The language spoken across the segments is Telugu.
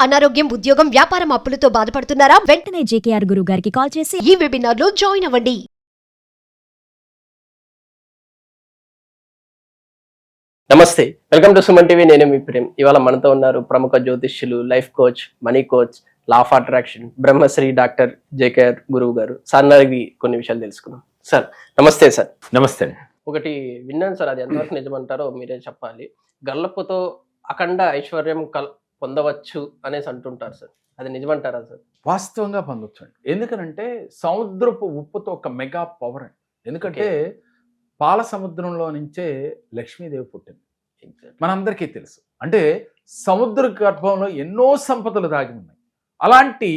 అనారోగ్యం, ఉద్యోగం, వ్యాపారం అప్పులతో బాధపడుతున్నారా? వెంటనే జేకేఆర్ గురువు గారికి కాల్ చేసి ఈ వెబినార్ లో జాయిన్ అవ్వండి. నమస్తే, వెల్కమ్ టు సుమన్ టీవీ. నేను మీ ప్రేమ్. ఇవాళ మనతో ఉన్నారు ప్రముఖ జ్యోతిష్యులు, life coach, money coach, law of attraction, Brahmashri doctor JKR గురువు గారు. సార్ అడిగి కొన్ని విషయాలు తెలుసుకుందాం. సార్ నమస్తే. సార్ నమస్తే. ఒకటి విన్నాను సార్, అది ఎంతవరకు నిజమంటారో మీరే చెప్పాలి. గల్లప్పుతో అఖండ ఐశ్వర్యం పొందవచ్చు అనేసి అంటుంటారు సార్, అది నిజమంటారా సార్? వాస్తవంగా పొందొచ్చు అండి. ఎందుకనంటే సముద్రపు ఉప్పుతో ఒక మెగా పవర్ అండి. ఎందుకంటే పాల సముద్రంలో నుంచే లక్ష్మీదేవి పుట్టింది, మనందరికీ తెలుసు. అంటే సముద్ర గర్భంలో ఎన్నో సంపదలు దాగి ఉన్నాయి. అలాంటి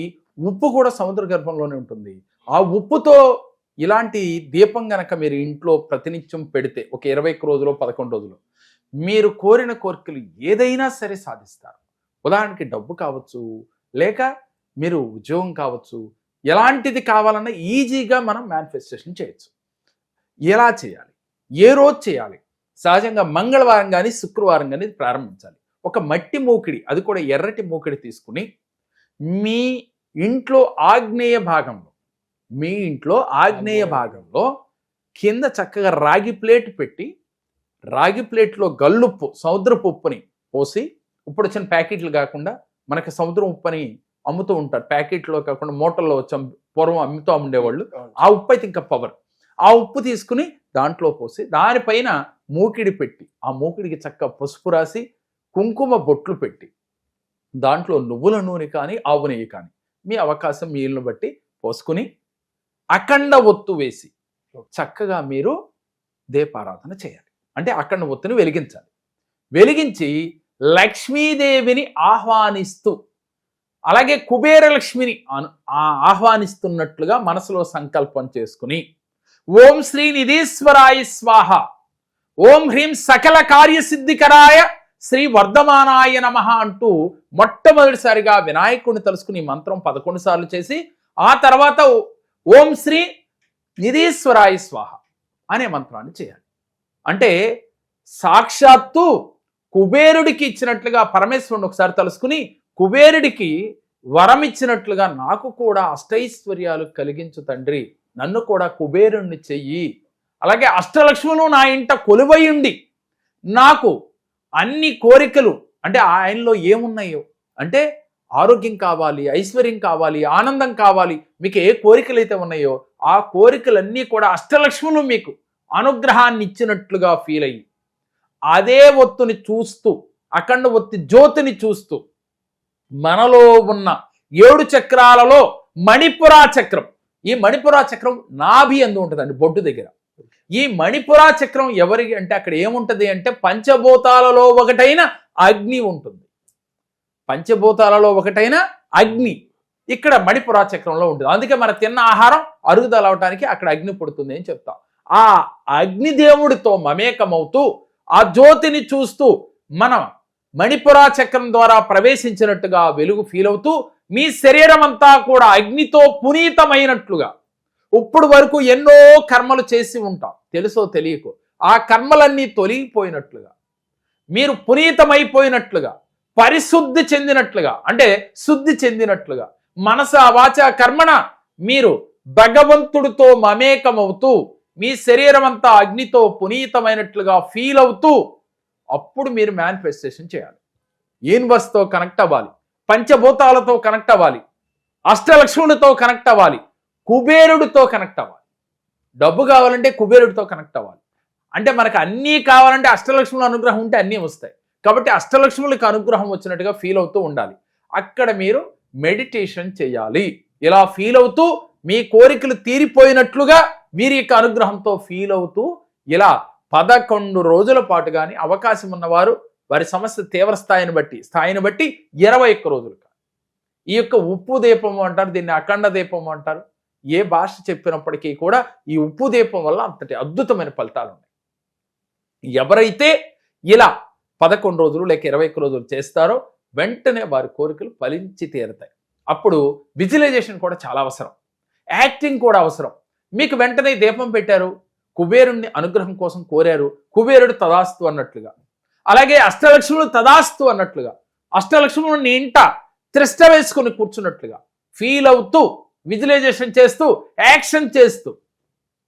ఉప్పు కూడా సముద్ర గర్భంలోనే ఉంటుంది. ఆ ఉప్పుతో ఇలాంటి దీపం గనక మీరు ఇంట్లో ప్రతినిత్యం పెడితే ఒక 21 రోజులు 11 రోజులు మీరు కోరిన కోరికలు ఏదైనా సరే సాధిస్తారు. ఉదాహరణకి డబ్బు కావచ్చు, లేక మీరు ఉద్యోగం కావచ్చు, ఎలాంటిది కావాలన్నా ఈజీగా మనం మేనిఫెస్టేషన్ చేయొచ్చు. ఎలా చేయాలి, ఏ రోజు చేయాలి? సహజంగా మంగళవారం కానీ శుక్రవారం కానీ ప్రారంభించాలి. ఒక మట్టి మూకిడి, అది కూడా ఎర్రటి మూకిడి తీసుకుని మీ ఇంట్లో ఆగ్నేయ భాగంలో కింద చక్కగా రాగి ప్లేట్ పెట్టి, రాగి ప్లేట్లో గల్లుప్పు, సముద్రపు ఉప్పుని పోసి, ఇప్పుడు వచ్చిన ప్యాకెట్లు కాకుండా మనకి సముద్రం ఉప్పని అమ్ముతూ ఉంటారు, ప్యాకెట్లో కాకుండా మూటల్లో వచ్చి పూర్వం అమ్ముతూ ఉండేవాళ్ళు. ఆ ఉప్పు అయితే ఇంకా పవర్. ఆ ఉప్పు తీసుకుని దాంట్లో పోసి దానిపైన మూకిడి పెట్టి, ఆ మూకిడికి చక్కగా పసుపు రాసి కుంకుమ బొట్లు పెట్టి, దాంట్లో నువ్వుల నూనె కానీ ఆవు నెయ్యి కానీ మీ అవకాశం మీ ఇల్లును బట్టి పోసుకుని అఖండ ఒత్తు వేసి చక్కగా మీరు దీపారాధన చేయాలి. అంటే అఖండ ఒత్తుని వెలిగించాలి. వెలిగించి లక్ష్మీదేవిని ఆహ్వానిస్తూ, అలాగే కుబేర లక్ష్మిని ఆహ్వానిస్తున్నట్లుగా మనసులో సంకల్పం చేసుకుని ఓం శ్రీ నిధీశ్వరాయ స్వాహ, ఓం హ్రీం సకల కార్యసిద్ధికరాయ శ్రీ వర్ధమానాయ నమః అంటూ మొట్టమొదటిసారిగా వినాయకుడిని తలుసుకుని మంత్రం 11 సార్లు చేసి, ఆ తర్వాత ఓం శ్రీ నిధీశ్వరాయ స్వాహ అనే మంత్రాన్ని చేయాలి. అంటే సాక్షాత్తు కుబేరుడికి ఇచ్చినట్లుగా పరమేశ్వరుని ఒకసారి తలుసుకుని, కుబేరుడికి వరం ఇచ్చినట్లుగా నాకు కూడా అష్టైశ్వర్యాలు కలిగించు తండ్రి, నన్ను కూడా కుబేరుణ్ణి చెయ్యి, అలాగే అష్టలక్ష్ములు నా ఇంట కొలువై ఉండి నాకు అన్ని కోరికలు, అంటే ఆయనలో ఏమున్నాయో, అంటే ఆరోగ్యం కావాలి, ఐశ్వర్యం కావాలి, ఆనందం కావాలి, మీకు ఏ కోరికలు అయితే ఉన్నాయో ఆ కోరికలన్నీ కూడా అష్టలక్ష్ములు మీకు అనుగ్రహాన్ని ఇచ్చినట్లుగా ఫీల్ అయ్యి, అదే ఒత్తుని చూస్తూ, అఖండ ఒత్తి జ్యోతిని చూస్తూ, మనలో ఉన్న 7 చక్రాలలో మణిపురా చక్రం, ఈ మణిపురా చక్రం నాభి అందు ఉంటుందండి, బొడ్డు దగ్గర. ఈ మణిపురా చక్రం ఎవరికి అంటే అక్కడ ఏముంటది అంటే పంచభూతాలలో ఒకటైన అగ్ని ఉంటుంది. పంచభూతాలలో ఒకటైన అగ్ని ఇక్కడ మణిపురా చక్రంలో ఉంటుంది. అందుకే మన తిన్న ఆహారం అరుగుదల అవటానికి అక్కడ అగ్ని పుడుతుంది అని చెప్తాం. ఆ అగ్నిదేవుడితో మమేకమవుతూ ఆ జ్యోతిని చూస్తూ మనం మణిపురా చక్రం ద్వారా ప్రవేశించినట్టుగా వెలుగు ఫీల్ అవుతూ మీ శరీరం అంతా కూడా అగ్నితో పునీతమైనట్లుగా, ఇప్పుడు వరకు ఎన్నో కర్మలు చేసి ఉంటాం తెలుసో తెలియకో, ఆ కర్మలన్నీ తొలగిపోయినట్లుగా, మీరు పునీతమైపోయినట్లుగా, పరిశుద్ధి చెందినట్లుగా, అంటే శుద్ధి చెందినట్లుగా, మనస వాచ కర్మణ మీరు భగవంతుడితో మమేకమవుతూ మీ శరీరం అంతా అగ్నితో పునీతమైనట్లుగా ఫీల్ అవుతూ అప్పుడు మీరు మేనిఫెస్టేషన్ చేయాలి. యూనివర్స్తో కనెక్ట్ అవ్వాలి, పంచభూతాలతో కనెక్ట్ అవ్వాలి, అష్టలక్ష్ములతో కనెక్ట్ అవ్వాలి, కుబేరుడితో కనెక్ట్ అవ్వాలి. డబ్బు కావాలంటే కుబేరుడితో కనెక్ట్ అవ్వాలి. అంటే మనకు అన్నీ కావాలంటే అష్టలక్ష్ముల అనుగ్రహం ఉంటే అన్నీ వస్తాయి. కాబట్టి అష్టలక్ష్ములకు అనుగ్రహం వచ్చినట్టుగా ఫీల్ అవుతూ ఉండాలి. అక్కడ మీరు మెడిటేషన్ చేయాలి. ఇలా ఫీల్ అవుతూ మీ కోరికలు తీరిపోయినట్లుగా వీరి యొక్క అనుగ్రహంతో ఫీల్ అవుతూ ఇలా 11 రోజుల పాటు కానీ అవకాశం ఉన్నవారు వారి సమస్య తీవ్ర స్థాయిని బట్టి 21 రోజులు. ఈ యొక్క ఉప్పు దీపము అంటారు, దీన్ని అఖండ దీపము అంటారు. ఏ భాష చెప్పినప్పటికీ కూడా ఈ ఉప్పు దీపం వల్ల అంతటి అద్భుతమైన ఫలితాలు ఉన్నాయి. ఎవరైతే ఇలా 11 రోజులు లేక 21 రోజులు చేస్తారో వెంటనే వారి కోరికలు ఫలించి తీరుతాయి. అప్పుడు విజువలైజేషన్ కూడా చాలా అవసరం, యాక్టింగ్ కూడా అవసరం. మీకు వెంటనే దీపం పెట్టారు, కుబేరుణ్ణి అనుగ్రహం కోసం కోరారు, కుబేరుడు తదాస్తు అన్నట్లుగా, అలాగే అష్టలక్ష్ములు తదాస్తు అన్నట్లుగా, అష్టలక్ష్ములు నీ ఇంట త్రిష్ట వేసుకుని కూర్చున్నట్లుగా ఫీల్ అవుతూ విజువలైజేషన్ చేస్తూ యాక్షన్ చేస్తూ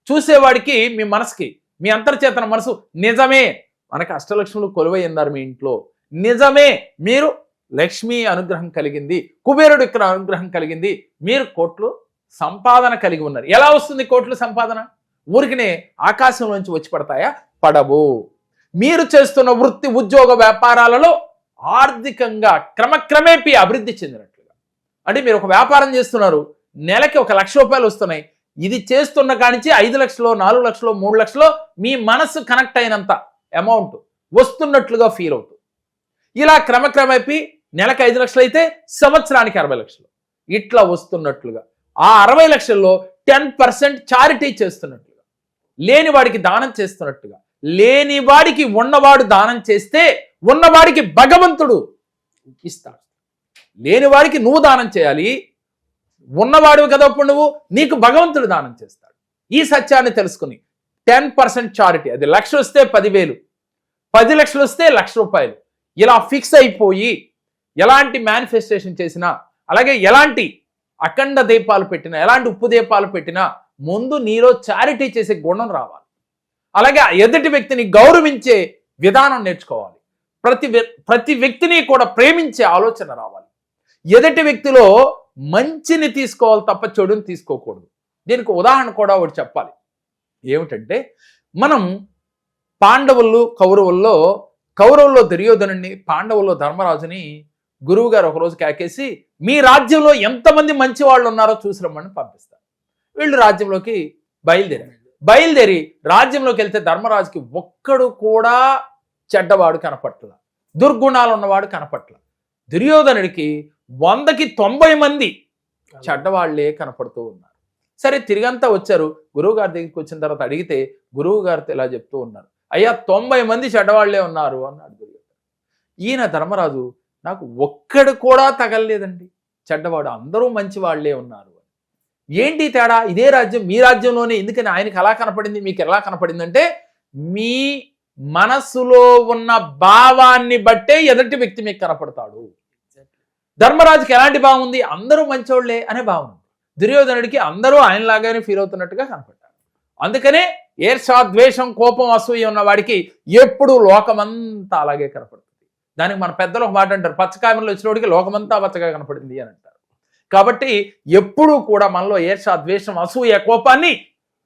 చూసేవాడికి మీ మనసుకి మీ అంతర్చేతన మనసు నిజమే మనకి అష్టలక్ష్ములు కొలువై ఉన్నారు మీ ఇంట్లో, నిజమే మీరు లక్ష్మీ అనుగ్రహం కలిగింది, కుబేరుడు ఇక్కడ అనుగ్రహం కలిగింది, మీరు కోట్లు సంపాదన కలిగి ఉన్నారు. ఎలా వస్తుంది కోట్లు సంపాదన? ఊరికినే ఆకాశంలోంచి వచ్చి పడతాయా? పడవు. మీరు చేస్తున్న వృత్తి ఉద్యోగ వ్యాపారాలలో ఆర్థికంగా క్రమక్రమేపీ అభివృద్ధి చెందినట్లుగా. అంటే మీరు ఒక వ్యాపారం చేస్తున్నారు, నెలకి 1 లక్ష రూపాయలు వస్తున్నాయి, ఇది చేస్తున్న కానించి 5 లక్షలు 4 లక్షలు 3 లక్షలు మీ మనసు కనెక్ట్ అయినంత అమౌంట్ వస్తున్నట్లుగా ఫీల్ అవుతుంది. ఇలా క్రమక్రమేపీ నెలకు 5 లక్షలు అయితే సంవత్సరానికి 60 లక్షలు ఇట్లా వస్తున్నట్లుగా, ఆ 60 లక్షల్లో 10% చారిటీ చేస్తున్నట్లుగా, లేని వాడికి దానం చేస్తున్నట్టుగా, లేని వాడికి ఉన్నవాడు దానం చేస్తే ఉన్నవాడికి భగవంతుడు ఇస్తాడు. లేని వాడికి నువ్వు దానం చేయాలి, ఉన్నవాడు కదా ఇప్పుడు నువ్వు, నీకు భగవంతుడు దానం చేస్తాడు. ఈ సత్యాన్ని తెలుసుకుని 10% చారిటీ, అది 1 లక్ష వస్తే 10,000, 10 లక్షలు వస్తే 1 లక్ష రూపాయలు, ఇలా ఫిక్స్ అయిపోయి ఎలాంటి మేనిఫెస్టేషన్ చేసినా, అలాగే ఎలాంటి అఖండ దీపాలు పెట్టినా, ఎలాంటి ఉప్పు దీపాలు పెట్టినా ముందు నీలో చారిటీ చేసే గుణం రావాలి. అలాగే ఎదుటి వ్యక్తిని గౌరవించే విధానం నేర్చుకోవాలి. ప్రతి వ్యక్తిని కూడా ప్రేమించే ఆలోచన రావాలి. ఎదుటి వ్యక్తిలో మంచిని తీసుకోవాలి తప్ప చెడుని తీసుకోకూడదు. దీనికి ఉదాహరణ కూడా ఒకటి చెప్పాలి. ఏమిటంటే, మనం పాండవులు కౌరవుల్లో దుర్యోధనుని, పాండవుల్లో ధర్మరాజుని గురువు గారు ఒకరోజు కేకేసి మీ రాజ్యంలో ఎంతమంది మంచి వాళ్ళు ఉన్నారో చూసి రమ్మని పంపిస్తారు. వీళ్ళు రాజ్యంలోకి బయలుదేరి రాజ్యంలోకి వెళ్తే ధర్మరాజుకి ఒక్కడు కూడా చెడ్డవాడు కనపట్ల, దుర్గుణాలు ఉన్నవాడు కనపట్ల. దుర్యోధనుడికి 100కి 90 మంది చెడ్డవాళ్లే కనపడుతూ ఉన్నారు. సరే, తిరిగంతా వచ్చారు. గురువు గారి దగ్గరికి వచ్చిన తర్వాత అడిగితే గురువు గారితో ఇలా చెప్తూ ఉన్నారు, అయ్యా 90 మంది చెడ్డవాళ్లే ఉన్నారు అన్నాడు దుర్యోధనుడు. ఈయన ధర్మరాజు, నాకు ఒక్కడు కూడా తగలలేదండి చెడ్డవాడు, అందరూ మంచి వాళ్లే ఉన్నారు. ఏంటి తేడా? ఇదే రాజ్యం, మీ రాజ్యంలోనే, ఎందుకని ఆయనకి అలా కనపడింది, మీకు ఎలా కనపడిందంటే మీ మనసులో ఉన్న భావాన్ని బట్టే ఎదుటి వ్యక్తి మీకు కనపడతాడు. ధర్మరాజుకి ఎలాంటి భావం ఉంది? అందరూ మంచోళ్లే అనే భావం. దుర్యోధనుడికి అందరూ ఆయనలాగానే ఫీల్ అవుతున్నట్టుగా కనపడ్డారు. అందుకనే ఈర్ష్య, ద్వేషం, కోపం, అసూయ ఉన్న వాడికి ఎప్పుడు లోకమంతా అలాగే కనపడుతుంది. దానికి మన పెద్దలు ఒక మాట అంటారు, పచ్చకాయమలో వచ్చినోడికి లోకమంతా పచ్చగా కనపడింది అని అంటారు. కాబట్టి ఎప్పుడూ కూడా మనలో ఈర్ష్య, ద్వేషం, అసూయ, కోపాన్ని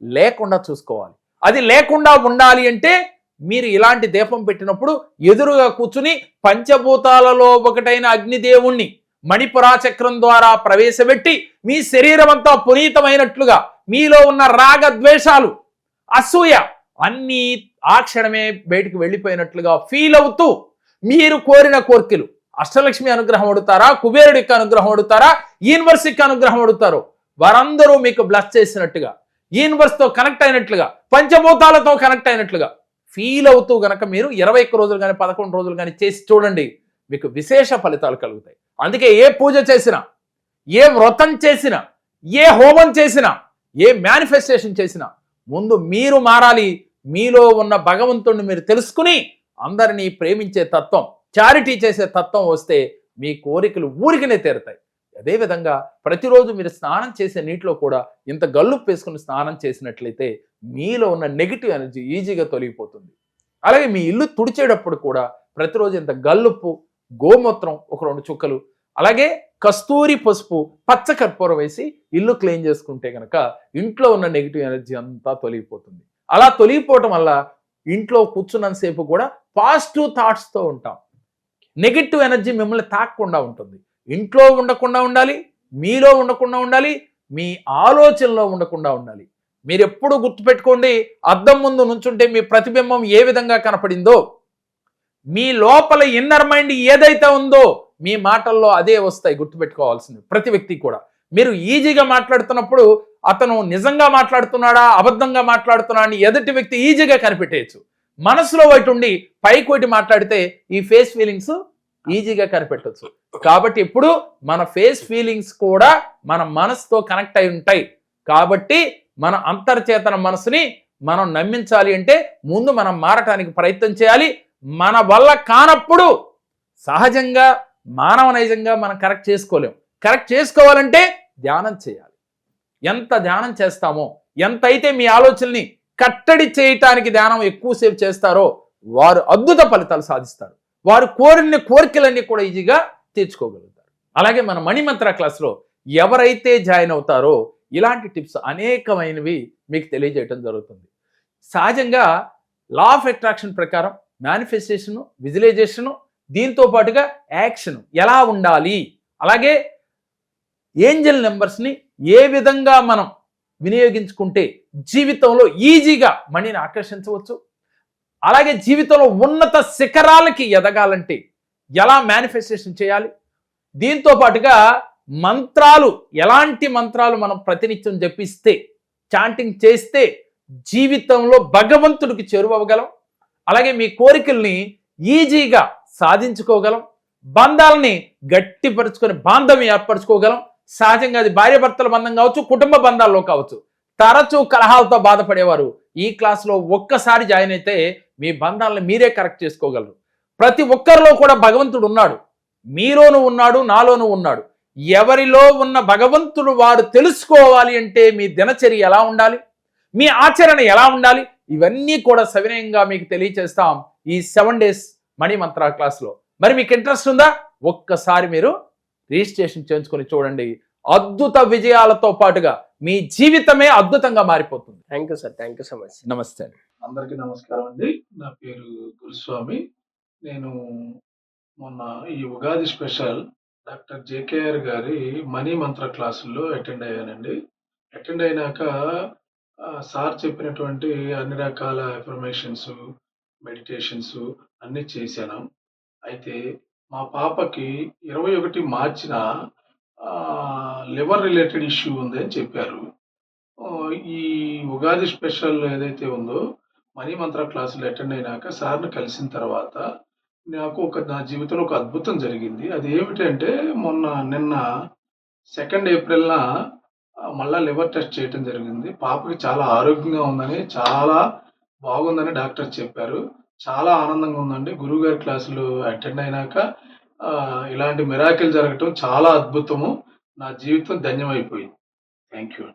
లేకుండా చూసుకోవాలి. అది లేకుండా ఉండాలి అంటే మీరు ఇలాంటి దీపం పెట్టినప్పుడు ఎదురుగా కూర్చుని పంచభూతాలలో ఒకటైన అగ్నిదేవుణ్ణి మణిపురా చక్రం ద్వారా ప్రవేశపెట్టి మీ శరీరం అంతా పునీతమైనట్లుగా, మీలో ఉన్న రాగ ద్వేషాలు, అసూయ అన్నీ ఆ క్షణమే బయటికి వెళ్ళిపోయినట్లుగా ఫీల్ అవుతూ మీరు కోరిన కోరికలు, అష్టలక్ష్మి అనుగ్రహం అడుగుతారా, కుబేరుడికి అనుగ్రహం అడుగుతారా, యూనివర్స్కి అనుగ్రహం అడుగుతారో వారందరూ మీకు బ్లెస్ చేసినట్టుగా, యూనివర్స్ తో కనెక్ట్ అయినట్లుగా, పంచభూతాలతో కనెక్ట్ అయినట్లుగా ఫీల్ అవుతూ గనక మీరు 21 రోజులు కానీ 11 రోజులు కానీ చేసి చూడండి, మీకు విశేష ఫలితాలు కలుగుతాయి. అందుకే ఏ పూజ చేసినా, ఏ వ్రతం చేసినా, ఏ హోమం చేసినా, ఏ మేనిఫెస్టేషన్ చేసినా ముందు మీరు మారాలి. మీలో ఉన్న భగవంతుడిని మీరు తెలుసుకుని అందరినీ ప్రేమించే తత్వం, చారిటీ చేసే తత్వం వస్తే మీ కోరికలు ఊరికనే తీరుతాయి. అదేవిధంగా ప్రతిరోజు మీరు స్నానం చేసే నీటిలో కూడా ఇంత గల్లుప్పు వేసుకుని స్నానం చేసినట్లయితే మీలో ఉన్న నెగిటివ్ ఎనర్జీ ఈజీగా తొలగిపోతుంది. అలాగే మీ ఇల్లు తుడిచేటప్పుడు కూడా ప్రతిరోజు ఇంత గల్లుప్పు, గోమూత్రం ఒక 2 చుక్కలు, అలాగే కస్తూరి పసుపు, పచ్చ కర్పూరం వేసి ఇల్లు క్లీన్ చేసుకుంటే కనుక ఇంట్లో ఉన్న నెగిటివ్ ఎనర్జీ అంతా తొలగిపోతుంది. అలా తొలగిపోవటం వల్ల ఇంట్లో కూర్చున్నంతసేపు కూడా పాజిటివ్ థాట్స్తో ఉంటాం. నెగిటివ్ ఎనర్జీ మిమ్మల్ని తాకకుండా ఉంటుంది. ఇంట్లో ఉండకుండా ఉండాలి, మీలో ఉండకుండా ఉండాలి, మీ ఆలోచనలో ఉండకుండా ఉండాలి. మీరు ఎప్పుడు గుర్తుపెట్టుకోండి, అద్దం ముందు నుంచుంటే మీ ప్రతిబింబం ఏ విధంగా కనపడిందో, మీ లోపల ఇన్నర్ మైండ్ ఏదైతే ఉందో మీ మాటల్లో అదే వస్తాయి. గుర్తుపెట్టుకోవాల్సింది ప్రతి వ్యక్తి కూడా. మీరు ఈజీగా మాట్లాడుతున్నప్పుడు అతను నిజంగా మాట్లాడుతున్నాడా, అబద్ధంగా మాట్లాడుతున్నాడా అని ఎదుటి వ్యక్తి ఈజీగా కనిపెట్టేయచ్చు. మనసులో ఒకటి ఉండి పైకి ఒకటి మాట్లాడితే ఈ ఫేస్ ఫీలింగ్స్ ఈజీగా కనిపెట్టవచ్చు. కాబట్టి ఇప్పుడు మన ఫేస్ ఫీలింగ్స్ కూడా మన మనసుతో కనెక్ట్ అయి ఉంటాయి. కాబట్టి మన అంతర్చేతన మనసుని మనం నమ్మించాలి అంటే ముందు మనం మారటానికి ప్రయత్నం చేయాలి. మన వల్ల కానప్పుడు సహజంగా మానవ నైజంగా మనం కరెక్ట్ చేసుకోలేం. కరెక్ట్ చేసుకోవాలంటే ధ్యానం చేయాలి. ఎంత ధ్యానం చేస్తామో, ఎంత అయితే మీ ఆలోచనల్ని కట్టడి చేయటానికి ధ్యానం ఎక్కువసేపు చేస్తారో వారు అద్భుత ఫలితాలు సాధిస్తారు. వారు కోరిన కోరికలన్నీ కూడా ఈజీగా తీర్చుకోగలుగుతారు. అలాగే మన మణిమంత్ర క్లాస్లో ఎవరైతే జాయిన్ అవుతారో ఇలాంటి టిప్స్ అనేకమైనవి మీకు తెలియజేయటం జరుగుతుంది. సహజంగా లా ఆఫ్ అట్రాక్షన్ ప్రకారం మేనిఫెస్టేషను, విజువలైజేషను, దీంతో పాటుగా యాక్షన్ ఎలా ఉండాలి, అలాగే ఏంజల్ నెంబర్స్ని ఏ విధంగా మనం వినియోగించుకుంటే జీవితంలో ఈజీగా మనీని ఆకర్షించవచ్చు, అలాగే జీవితంలో ఉన్నత శిఖరాలకి ఎదగాలంటే ఎలా మేనిఫెస్టేషన్ చేయాలి, దీంతో పాటుగా మంత్రాలు, ఎలాంటి మంత్రాలు మనం ప్రతినిత్యం జపిస్తే, చాంటింగ్ చేస్తే జీవితంలో భగవంతుడికి చేరువవ్వగలం, అలాగే మీ కోరికల్ని ఈజీగా సాధించుకోగలం, బంధాలని గట్టిపరుచుకొని బాంధవ్యం ఏర్పరచుకోగలం. సహజంగా అది భార్యాభర్తల బంధం కావచ్చు, కుటుంబ బంధాల్లో కావచ్చు. తరచూ కలహాలతో బాధపడేవారు ఈ క్లాస్లో ఒక్కసారి జాయిన్ అయితే మీ బంధాలను మీరే కరెక్ట్ చేసుకోగలరు. ప్రతి ఒక్కరిలో కూడా భగవంతుడు ఉన్నాడు. మీలోనూ ఉన్నాడు, నాలోనూ ఉన్నాడు. ఎవరిలో ఉన్న భగవంతుడు వారు తెలుసుకోవాలి అంటే మీ దినచర్య ఎలా ఉండాలి, మీ ఆచరణ ఎలా ఉండాలి, ఇవన్నీ కూడా సవినయంగా మీకు తెలియచేస్తాం ఈ 7 days మనీ మంత్ర క్లాస్లో. మరి మీకు ఇంట్రెస్ట్ ఉందా? ఒక్కసారి మీరు రిజిస్ట్రేషన్ చేయించుకొని చూడండి. అద్భుత విజయాలతో పాటుగా మీ జీవితమే అద్భుతంగా మారిపోతుంది. Thank you sir, thank you so much. నమస్తే అండి. అందరికీ నమస్కారం అండి. నా పేరు గురుస్వామి. నేను మొన్న ఈ ఉగాది స్పెషల్ డాక్టర్ జేకేఆర్ గారి మనీ మంత్ర క్లాసుల్లో అటెండ్ అయ్యానండి. అటెండ్ అయినాక సార్ చెప్పినటువంటి అన్ని రకాల అఫర్మేషన్స్, మెడిటేషన్స్ అన్నీ చేశాను. అయితే మా పాపకి 21 మార్చిన లివర్ రిలేటెడ్ ఇష్యూ ఉంది అని చెప్పారు. ఈ ఉగాది స్పెషల్ ఏదైతే ఉందో మనీ మంత్ర క్లాసులు అటెండ్ అయినాక సార్ని కలిసిన తర్వాత నాకు నా జీవితంలో ఒక అద్భుతం జరిగింది. అది ఏమిటంటే నిన్న 2 ఏప్రిల్న మళ్ళా లివర్ టెస్ట్ చేయటం జరిగింది. పాపకి చాలా ఆరోగ్యంగా ఉందని, చాలా బాగుందని డాక్టర్ చెప్పారు. చాలా ఆనందంగా ఉందండి. గురువుగారి క్లాసులు అటెండ్ అయినాక ఇలాంటి మిరాకిల్ జరగటం చాలా అద్భుతము. నా జీవితం ధన్యమైపోయింది. Thank you.